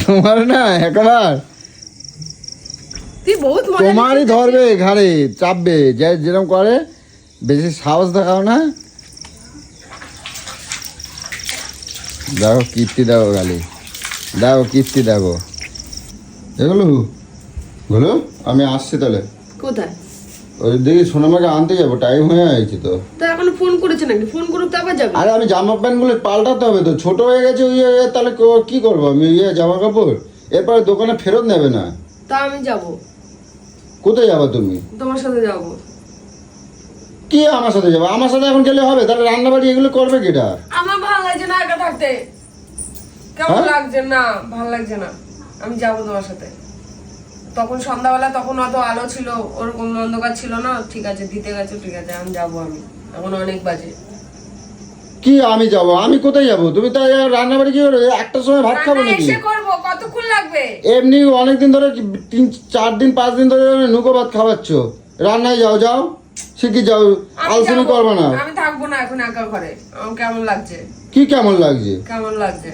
তোমার না একবার তোমারই ধরবে ঘাড়ে চাপবে, যেরকম করে। বেশি সাহস দেখাও না। দেখো কীর্তি দেখো, গালি দেখো, কীর্তি দেখো। এগুলো বলো, আমি আসছি তাহলে। কোথায়? ওই দিকে সোনামাকে আনতে যাবো, টাইম হয়ে গেছে তো। তা এখন ফোন করেছে নাকি? ফোন করুক তো আবার যাবে। আরে আমি জামা প্যান্ট গুলো পাল্টাতে হবে তো, ছোট হয়ে গেছে ওই তাহলে কি করবো আমি জামা কাপড়? এরপরে দোকানে ফেরত নেবে না। তা আমি যাব। কোথায় যাবো তুমি? তোমার সাথে যাব। কি আমার সাথে যাবো? আমার সাথে এখন গেলে হবে? তাহলে রান্না বাড়ি এগুলো করবে কিটা? আমার ভালো লাগছে না একা থাকতে। কেমন লাগছে না? ভালো লাগছে না। আমি যাব তোমার সাথে। তখন সন্ধ্যাবেলা, তখন অত আলো ছিল, ওরকম অন্ধকার ছিল না। ঠিক আছে, দিতে গেছো, ঠিক আছে, আমি যাবো। আমি এখন অনেক বাজে। কি আমি যাব? আমি কোথায় যাব? তুমি তো রান্না বাড়ি কি করবে? একটার সময় ভাত খাবো নাকি? এসে করব, কতক্ষণ লাগবে? এমনি অনেকদিন ধরে 3-4 দিন 5 দিন ধরে নুকো ভাত খাওয়াচ্ছ। রান্নায় যাও, যাও শিখি যাও, আলোচনা করবে না। আমি থাকবো না এখন একা ঘরে। আমার কেমন লাগছে। কি কেমন লাগছে? কেমন লাগছে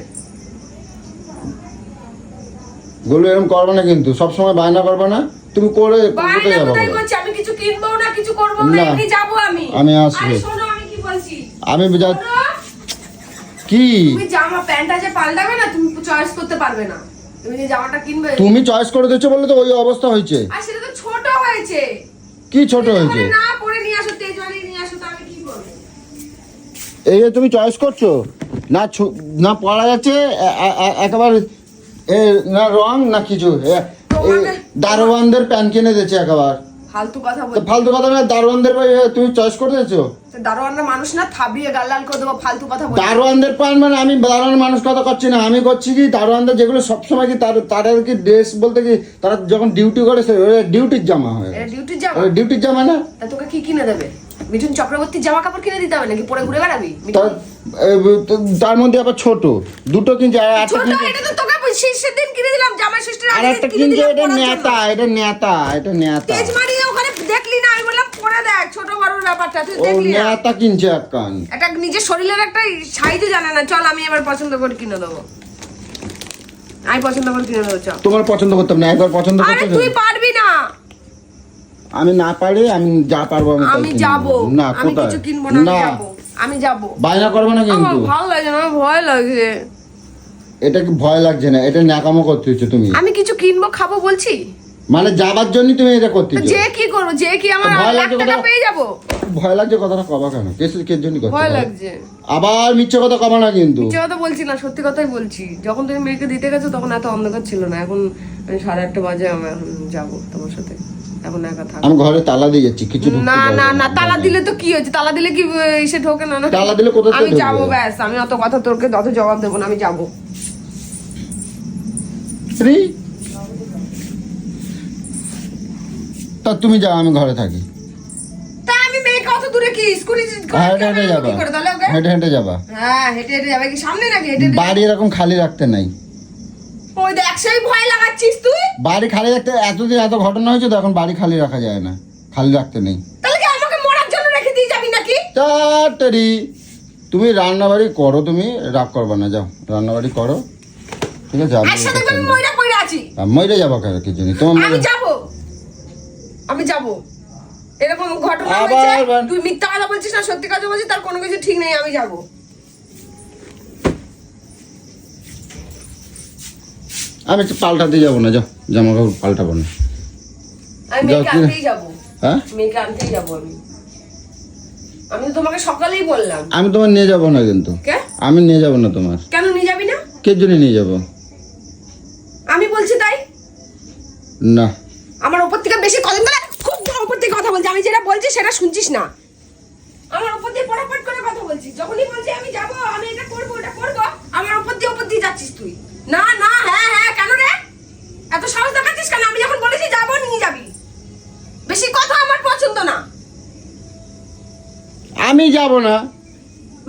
বলো, এরকম করবে না কিন্তু, সব সময় বায়না করবে না। তুমি করে কোথায় যাবো? আমি কিছু কিনবো না, কিছু করবো না, এমনি যাবো আমি। আমি আসবো। আরে শোনো, আমি কি বলছি। আমি কি তুমি জামা প্যান্টটা যে পাল্টাবে না, তুমি চয়েস করতে পারবে না। তুমি যে জামাটা কিনবে, তুমি চয়েস করে দিচ্ছ বলে তো ওই অবস্থা হয়েছে। আর সেটা তো ছোট হয়েছে। কি ছোট হয়েছে? না পরে নিয়ে আসো, তেজ বানিয়ে নিয়ে আসো, তো আমি কি করব? এই যে তুমি চয়েস করছো না, না পড়া যাচ্ছে একেবারে, না রং না কিছু। দারোয়ানদের প্যান্ট কিনে দিয়েছে একেবারে। ফালতু কথা বল। ফালতু কথা না, দারোয়ানদের তুমি চয়েস করে দিয়েছো। দারোয়ানরা মানুষ না, থাবিয়ে গালাল করে দেবো। ফালতু কথা বল। দারোয়ানদের প্যান্ট মানে আমি দারোয়ান মানুষ কথা করছি না, আমি করছি কি দারোয়ানদের যেগুলো সবসময় কি তাদের কি ড্রেস বলতে কি, তারা যখন ডিউটি করে ডিউটির জামা হয়। ডিউটির জামা? ডিউটির জামা না? তা তোকে কি কিনে দেবে? মিঠুন চক্রবর্তীর জামা কাপড় কিনে দিতে হবে নাকি? পরে ঘুরে বেড়াবি? তার মধ্যে আবার ছোট দুটো কিনছে, এটা তো তোকে শেষের দিন কিনে দিলাম, জামা ষষ্ঠীর আর একটা কিনছে। এটা নেতা, এটা নেতা, এটা নেতা। তেজ মারিয়ে ওখানে দেখলি না? আমি বললাম পরে দেখ, ছোট বড়র ব্যাপারটা তুই দেখলি না? নেতা কিনছে এক কান। এটা নিজের শরীরের একটা সাইজও জানে না। চল, আমি এবার পছন্দ করে কিনে দেবো। আমি পছন্দ করে কিনে দেবো, চল। তোমার পছন্দ করতে হবে না, একবার পছন্দ করতে। আরে তুই পারবি না। আমি না পারি, আমি যা পারবো আমি যাবো না, আমি কিছু কিনবো না, আমি যাবো। আমি যাবো। বায়না করবে না কিন্তু। আমার ভালো লাগে না, ভয় লাগছে। এটা কি ভয় লাগছে না? এটা ন্যাকামো করতে হচ্ছে তুমি। আমি কিছু কিনবো, খাবো বলছি। মানে যাবার জন্য তুমি এটা করতেছো? যে কি করবো? যে কি আমার লাখ টাকা পেয়ে যাবো? ভয় লাগছে কথাটা কবা কেন? কেসের জন্য করতে ভয় লাগছে। আবার মিথ্যে কথা কবা না কিন্তু। মিথ্যে কথা বলছি না, সত্যি কথাই বলছি। যখন তুমি মেয়েকে দিতে গেছো তখন এত অন্ধকার ছিল না। এখন 8:30 বাজে, আমি এখন যাবো তোমার সাথে। এখন একা থাকবো। আমি ঘরে তালা দিয়ে যাচ্ছি, কিছু না না না, তালা দিলে তো কি হয়েছে? তালা দিলে কি এসে ঢোকে না? তালা দিলে কোথায় আমি যাবো, ব্যাস। আমি অত কথা তোরকে অত জবাব দেবো না, আমি যাবো। তা তুমি যাও, আমি ঘরে থাকি। তা আমি মেয়েকে অত দূরে কি স্কুটি হেঁটে হেঁটে যাবা? হেঁটে হেঁটে যাবা? হ্যাঁ, হেঁটে হেঁটে যাবে। কি সামনে নাকি? হেঁটে বাড়ি এরকম খালি রাখতে নাই। ওই দেখ, সেই ভয় লাগাচ্ছিস তুই। বাড়ি খালি রাখতে এতদিন এত ঘটনা হয়েছে তো, এখন বাড়ি খালি রাখা যায় না, খালি রাখতে নেই। তাহলে কি আমাকে মরার জন্য রেখে দিয়ে যাবি নাকি? তাড়াতাড়ি তুমি রান্না বাড়ি করো, তুমি রাগ করবে না, যাও রান্না বাড়ি করো, ঠিক আছে? একসাথে আমি মইরা পড়ে আছি। মইরে যাবো কেন? কি জানি তোমার আমি যাবো, আমি যাবো। এরকম ঘটনা হয়েছে, তুই মিথ্যা কথা বলছিস না সত্যি কথা বলছিস, তার কোনো কিছু ঠিক নেই। আমি যাবো। আমি পাল্টাতে যাবো না, যাও জামা কাপড় পাল্টাবো না। আমি মেয়েকে আনতেই যাবো। হ্যাঁ, মেয়েকে আনতেই যাবো। আমি তো তোমাকে সকালেই বললাম। আমি তোমার নিয়ে যাবো না কিন্তু। আমি নিয়ে যাবো না তোমার। কেন নিয়ে যাবি না? কে জন্য নিয়ে যাবো? আমি বলছি তাই না। আমার উপর থেকে বেশি কদিন ধরে খুব উপর থেকে কথা বলছি। আমি যেটা বলছি সেটা শুনছিস না। আমার উপর দিয়ে পড়াপড় করে কথা বলছিস। যখনই বলছি আমি যাবো, আমি এটা করবো, ওটা করবো, আমার উপর দিয়ে যাচ্ছিস তুই। না না, হ্যাঁ হ্যাঁ, কেন রে এত সাহস দেখাচ্ছিস কেন? আমি যখন বলেছি যাবো, নিয়ে যাবি। বেশি কথা আমার পছন্দ না। আমি যাবো না।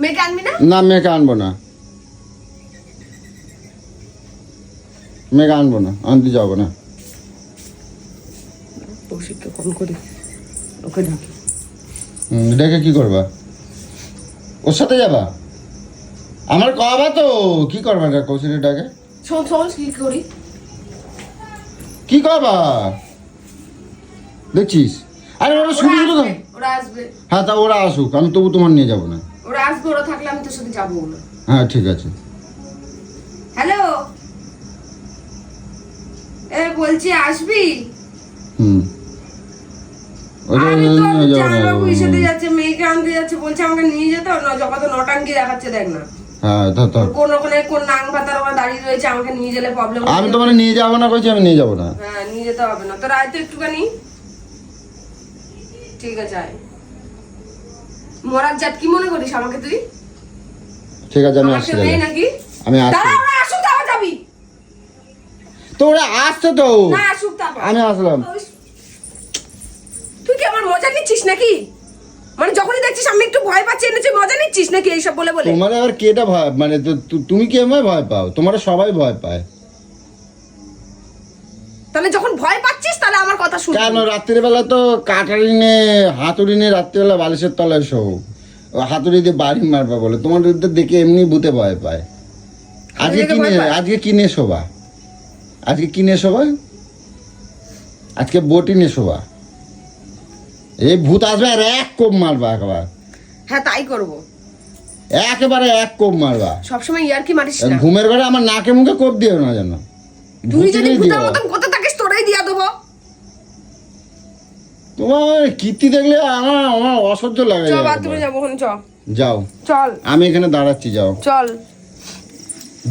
মেয়েকে আনবি না? না, মেয়েকে আনবো না, মেয়েকে আনবো না, আনতে যাবো না। কৌশিককে ফোন করি, ওকে ডাকি। ডেকে কি করবা? ওর সাথে যাবা? আমার কবা তো কি করবা? কৌশিকের ডাকে শোন শোন কি করি কি করবা দেখছিস? আরে ওরা শুধু শুধু তো- ওরা আসবে হ্যাঁ তা ওরা আসুক, আমি তবু তোমার নিয়ে যাবো না। ওরা আসবে, ওরা থাকলে আমি তোর সাথে যাবো না। হ্যাঁ ঠিক আছে। হ্যালো, এ বলছি আসবি? হুম ওটা আমি তো নিয়ে যাবো না। জামাইবাবু সাথে যাচ্ছে, মেয়েকে আনতে যাচ্ছে, বলছে আমাকে নিয়ে যেতে হবে না, যখন তো নটাঙ্কি দেখাচ্ছে দেখ না। হ্যাঁ তা তা কোন ওখানে কোন নাং পাতার ওখানে দাঁড়িয়ে রয়েছে, আমাকে নিয়ে গেলে প্রবলেম। আমি তোমার নিয়ে যাবো না কইছি, আমি নিয়ে যাবো না। হ্যাঁ নিয়ে যেতে হবে না, তোর আয় তো একটুখানি। ঠিক আছে আয়। মরার জাত কি মনে করিস আমাকে তুই? ঠিক আছে আমি আমার আসছি কেউ নেই তাহলে। নাকি? আমি আসছি। দাঁড়া, ওরা আসুক তারপর যাবি। তো ওরা আসছে তো, না আসুক তারপর। আমি আসলাম। তুই কি আমার মজা নিচ্ছিস নাকি? মানে যখনই দেখছিস আমি একটু ভয় পাচ্ছি এনেছি, মজা নিচ্ছিস নাকি এইসব বলে বলে? তোমার আবার কেটা ভয়, মানে তুমি কি আমায় ভয় পাও? তোমার সবাই ভয় পায়। তাহলে যখন ভয় পাচ্ছিস তাহলে আমার কথা শুন। কেন রাত্রিবেলা তো কাটারি নে হাতুড়ি নে রাত্রিবেলা বালিশের তলায় শো, হাতুড়ি দিয়ে বাড়ি মারবা বলে তোমাদের দেখে এমনি ভূতে ভয় পায়। আজকে দেখে কি ভয় নিয়ে পায়? আজকে কি নিয়ে শোভা? আজকে কি নিয়ে শোভা? আজকে বটি নিয়ে শোভা। এই ভূত আসবে আর এক কোপ মারবা একবার, হ্যাঁ তাই করব। একেবারে এক কোপ মারবা। সবসময় ইয়ার কি মারিস না। ঘুমের ঘরে আমার নাকে মুখে কোপ দিও না যেন। তুই যদি ভূতিরই ভূতের দিও। মতন কোথা থাকিস তোরাই দিয়া দেবো। তোমার কীর্তি দেখলে আমার আমার অসহ্য লাগে। চ বাথরুমে যাবো, ওখানে চ। যাও, চল আমি এখানে দাঁড়াচ্ছি, যাও চল।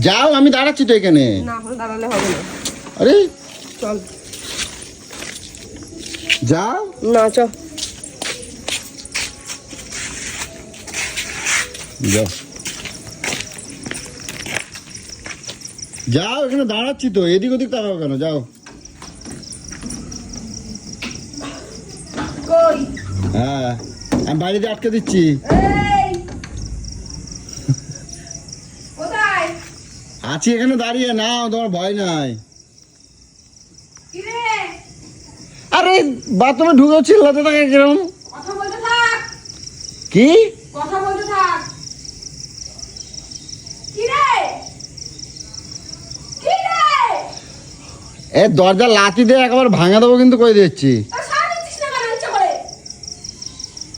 যাও, আমি দাঁড়াচ্ছি তো এখানে। না এখন দাঁড়ালে হবে না, আরে চল। যাও না চ। যাও যাও, এখানে দাঁড়াচ্ছি তো, এদিক ওদিক তাকাও কেন? যাও। কই? হ্যাঁ আমি বাইরে আটকে দিচ্ছি। এই কোথায়? আছি এখানে দাঁড়িয়ে, না তোমার ভয় নাই। কি রে? আরে বাথরুমে ঢুকেও চিল্লাতে থাকে কিরম? কথা বলতে থাক, কি কথা বলতে থাক। কি রে? কি রে? এ দরজা লাথি দিয়ে একবার ভাঙা দেবো কিন্তু কই দিচ্ছি। তোর সারা দিচ্ছিস না কেন ইচ্ছা করে?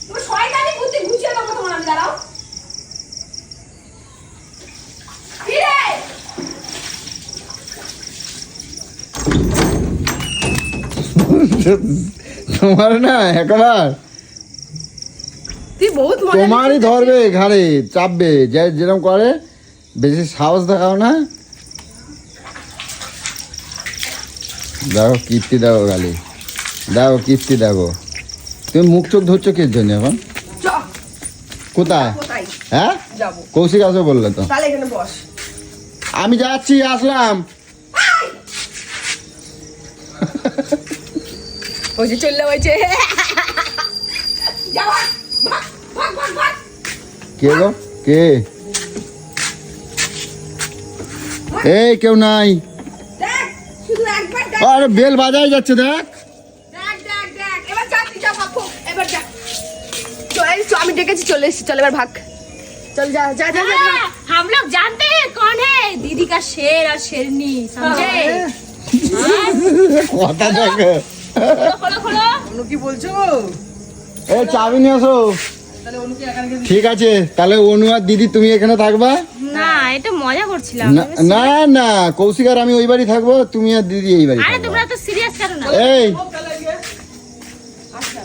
তোর শয়তানি বুদ্ধি ঘুচিয়ে দেবো তোমার, আমি দাঁড়াও। কি রে? তোমার না একবার তুই বহুত মজা তোমারই নিচ্ছিস। ধরবে ঘাড়ে চাপবে, যে যেরকম করে বেশি সাহস দেখাও না। দেখো কীর্তি দেখো, গালি দেখো, কীর্তি দেখো। তুমি মুখ চোখ ধরছো কির জন্য এখন? চ, কোথায়? কোথায় হ্যাঁ যাবো? কৌশিক আসবে বললে তো। তাহলে এখানে বস। আমি যাচ্ছি, আসলাম। ওই যে চললে বলছে যা ভাগ, ভাগ, ভাগ, ভাগ, ভাগ। কে গো কে? এই কেউ নাই। দেখ, শুধু একবার দেখ, আরে বেল বাজাই যাচ্ছে, দেখ। দেখ, দেখ, দেখ। এবার যা, তুই যা, বাপু, এবার যা। চল, এই চল, আমি ডেকেছি, চলে এসেছি, চল এবার ভাগ। चल जा जा जा, जा, जा। हम लोग जानते हैं कौन है दीदी का शेर और शेरनी समझे কথা দেখো। खोलो खोलो অনু কি বলছো? এই চাবি নিয়ে আসো। তাহলে অনুকে এখানে রেখে ঠিক আছে, তাহলে অনু আর দিদি তুমি এখানে থাকবা। না এটা মজা করছিলাম না না না, কৌশিক আর আমি ওই বাড়ি থাকবো, তুমি আর দিদি এই বাড়ি আরে থাকবা। তোমরা তো সিরিয়াস করো না এই अच्छा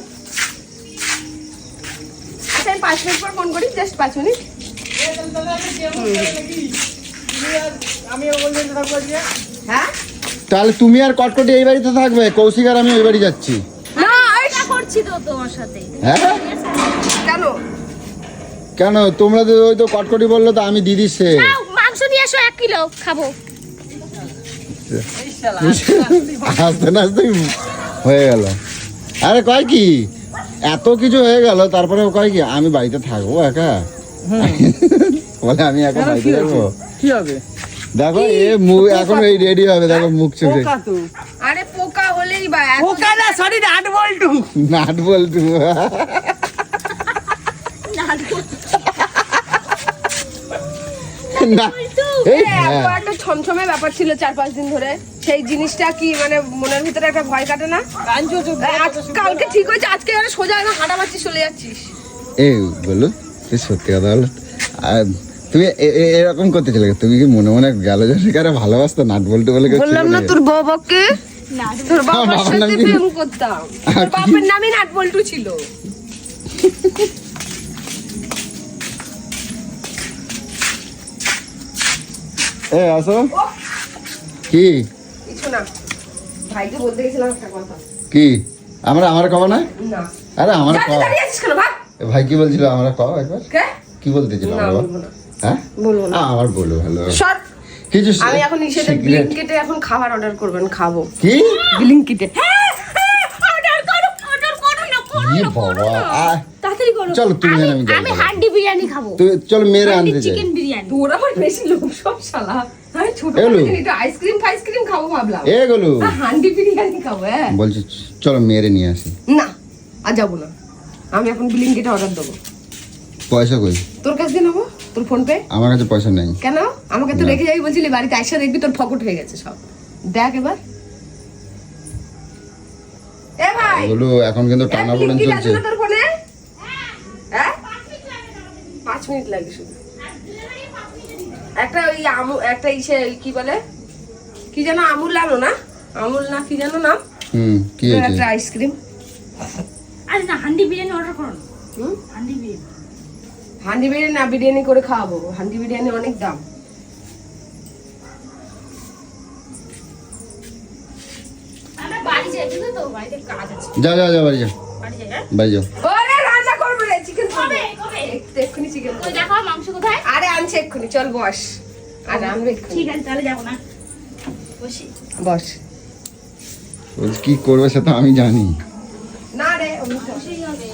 আমি 5 মিনিট পর ফোন করি, জাস্ট 5 মিনিট। আমি বলছি থাকবো আজকে। হ্যাঁ তাহলে তুমি আর কটকটি এই বাড়িতে থাকবে, কৌশিক আর আমি ওই বাড়ি যাচ্ছি। না এটা করছি তো তোমার সাথে হ্যাঁ কেন? কেন? তোমরা তো ওই তো কটকটি বললো তো আমি দিদি সে। নাও মাংস নিয়ে এসো 1 কিলো খাবো এই শালা আস্তে না আস্তে হয়ে গেল। আরে কয় কি এত কিছু হয়ে গেল, তারপরে কয় কি আমি বাড়িতে থাকবো একা। বলে আমি একা বাড়িতে থাকবো। কি হবে? দেখো এ মুখ এখন এই রেডি হবে, দেখো মুখ চোখে পোকা তো। আরে পোকা হলেই বা এত- পোকা না, সরি নাট বল্টু। নাট বলতু। না এই এ, হ্যাঁ। এত একটা ছমছমে ব্যাপার ছিল 4-5 দিন ধরে, সেই জিনিসটা কি মানে মনের ভিতরে একটা ভয় কাটে না? কালকে ঠিক হয়েছে, আজকে আর সোজা একদম হাঁটা মারছিস, চলে যাচ্ছিস। এই বলো, তুই সত্যি কথা বলো, আর তুমি এরকম করতে চলে গেছো? তুমি কি মনে মনে গেল যে শিকারে ভালোবাসতো নাট বল্টু বলে কেউ বললাম ছিল না নাকি? তোর বাবাকে, না তোর বাবার বাবার নাম সাথে কি? প্রেম করতাম, তোর বাবার নামই নাট বল্টু ছিল। এ আসো। কি কিছু না, ভাইকে বলতে গেছিলাম একটা কথা। কি আমার কবা না? না আরে আমার যা, তুই কও। দাঁড়িয়ে আছিস কেন ভাই? ভাই কি বলছিল আমরা কও একবার? কে? কি বলতেছিল না, আমরা? বলবো না। হ্যাঁ বলবো না। আমার বলো ভালো সর। কিছু আমি এখন নিষেধে secret- ব্লিঙ্কিটে এখন খাবার অর্ডার করবেন, খাবো কি ব্লিঙ্কিটে। অর্ডার করো না, করো ই না, করো বাবা না। আয়, তাড়াতাড়ি করো। চলো, তুমি জানো আমি যাই। আমি হান্ডি বিরিয়ানি খাবো। তুই চল মেরে আনতে চাই। চিকেন বিরিয়ানি। তোর আবার বেশি লোক সব শালা। আমি ছোট এলো। একটু আইসক্রিম খাবো ভাবলাম, এ গলু তা হান্ডি বিরিয়ানি খাবো। হ্যাঁ বলছি চলো মেরে নিয়ে আসি। না, আর যাবো না, আমি এখন ব্লিঙ্কিটে অর্ডার দেবো। পয়সা কই? তোর কাছ দিয়ে নেবো, তোর ফোন পে। আমার কাছে পয়সা নেই। কেন? আমাকে তো না। রেখে যাবি বলছিলি, বাড়িতে আইসা দেখবি তোর ফকট হয়ে গেছে সব। দেখ এবার। এ ভাই, গলু এখন কিন্তু টানা পড়েন ব্লিঙ্কিট চলছে। আছে না তোর ফোনে? হ্যাঁ 5 মিনিট লাগে শুধু। একটা ওই একটা ইসে কি বলে, কি যেন আমুল আনো না, আমুল না কি যেন নাম, কি একটা হয়েছে? আইসক্রিম। আরে না, হান্ডি বিরিয়ানি অর্ডার করো না। হুম? হান্ডি বিরিয়ানি। হান্ডি বিরিয়ানি না, বিরিয়ানি করে খাওয়াবো। হান্ডি বিরিয়ানি অনেক দাম। আমরা বাড়ি যাই, বুঝলে তো, বাড়িতে কাজ আছে। যা যা যা বাড়ি যা, বাড়ি যাই, হ্যাঁ? বাড়ি যাও। ওরে রান্না করবো রে, চিকেন কবে, কবে? এক্ষুনি চিকেন। ওই দেখো মাংস কোথায়? আরে আনছে এক্ষুনি, চল বস। আর আনবে এক্ষুনি, ঠিক আছে, তাহলে যাবো না। বসি। বস। বলছি কি করবে সে তো আমি জানি। না রে, অমনি চল। বসেই হবে।